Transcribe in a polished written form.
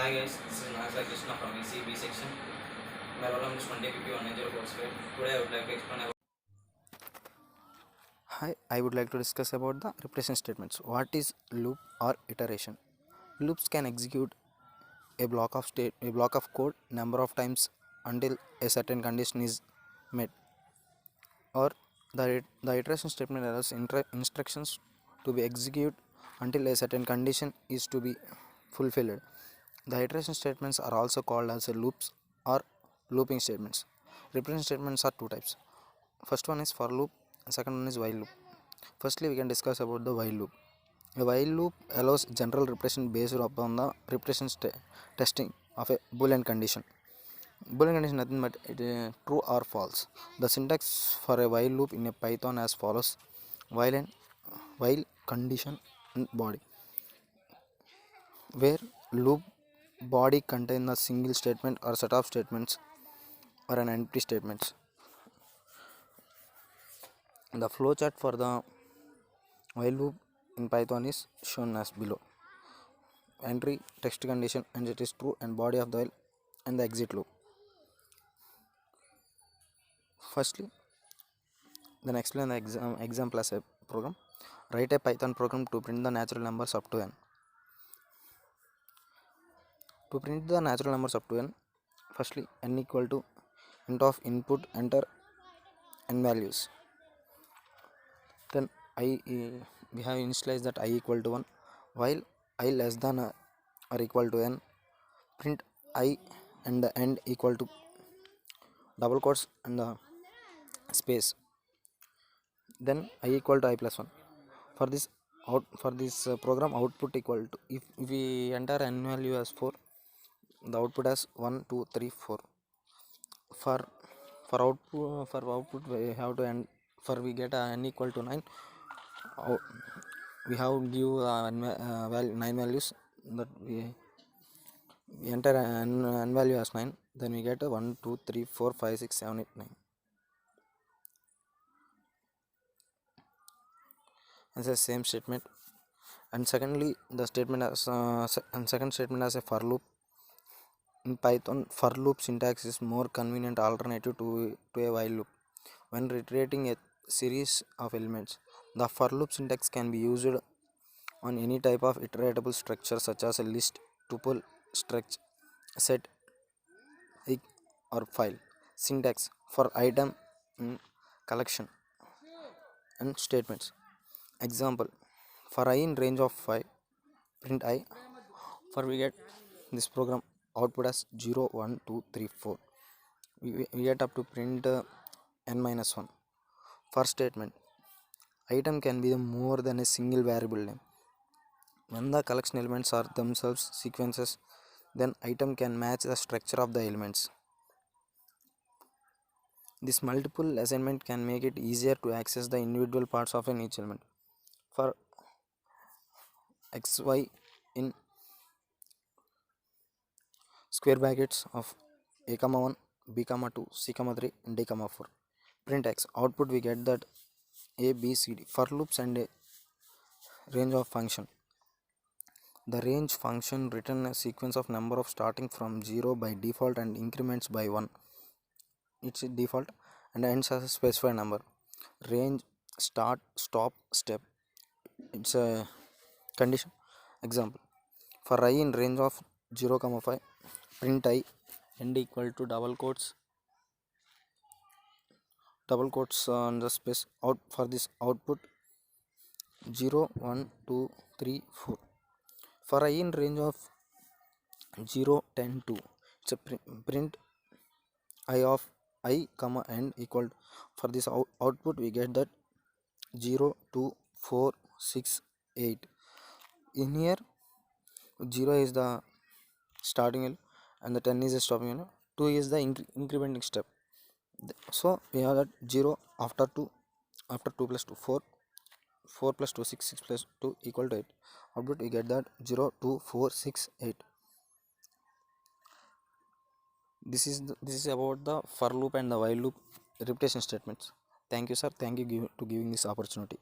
Hi guys, this is Nasa Krishna from ECB section. My roll number is 2051 Today I would like to explain about. Hi, I would like to discuss about the replacement statements. What is loop or iteration? Loops can execute a block of code number of times until a certain condition is met, or the iteration statement allows instructions to be executed until a certain condition is to be fulfilled. The iteration statements are also called as loops or looping statements. Replacement statements are two types. First one is for loop, second one is while loop. Firstly, we can discuss about the while loop. A while loop allows general representation based upon the representation testing of a boolean condition. Boolean condition nothing but true or false. The syntax for a while loop in a Python as follows: while condition and body, where loop body contains a single statement or set of statements or an empty statements. The flowchart for the while loop in Python is shown as below. Entry, text condition, and it is true, and body of the while and the exit loop. Firstly, then explain the example as a program. Write a Python program to print the natural numbers up to n. To print the natural numbers up to n, firstly n equal to int of input, enter n values. Then we have initialized that I equal to 1, while I less than or equal to n, print I and the end equal to double quotes and the space, then I equal to I plus 1. For this program output equal to, if we enter n value as 4, the output as 1 2 3 4. For output we have to end, for we get n equal to 9, we have give 9 values, that we enter n value as 9, then we get 1 2 3 4 5 6 7 8 9 as a same statement. And secondly, the statement as second statement as a for loop. In Python, for loop syntax is more convenient alternative to a while loop. When reiterating a series of elements, the for loop syntax can be used on any type of iteratable structure such as a list, tuple, stretch, set, or file. Syntax for item, collection, and statements. Example: for I in range of 5, print I. For we get this program output as 0 1 2 3 4. We get up to print n minus 1. For statement, item can be more than a single variable name. When the collection elements are themselves sequences, then item can match the structure of the elements. This multiple assignment can make it easier to access the individual parts of each element. For xy in square brackets of a comma 1, b comma 2, c comma 3, and d comma 4, print x. Output we get that a b c d. For loops and a range of function, the range function return a sequence of number of starting from 0 by default and increments by 1, it's default, and ends as a specified number. Range, start, stop, step, it's a condition. Example: for I in range of 0 comma 5, print I end equal to double quotes on the space out. For this output 0 1 2 3 4. For I in range of 0 10 2, it's a print I of I comma end equal to, for this output we get that 0 2 4 6 8. In here 0 is the starting element and the 10 is the stopping element, 2 is the incrementing step. So we have that 0 after 2, after 2 plus 2 4, 4 plus 2 6, 6 plus 2 equal to 8. Output we get that 0 2 4 6 8. This is about the for loop and the while loop repetition statements. Thank you sir, thank you to giving this opportunity.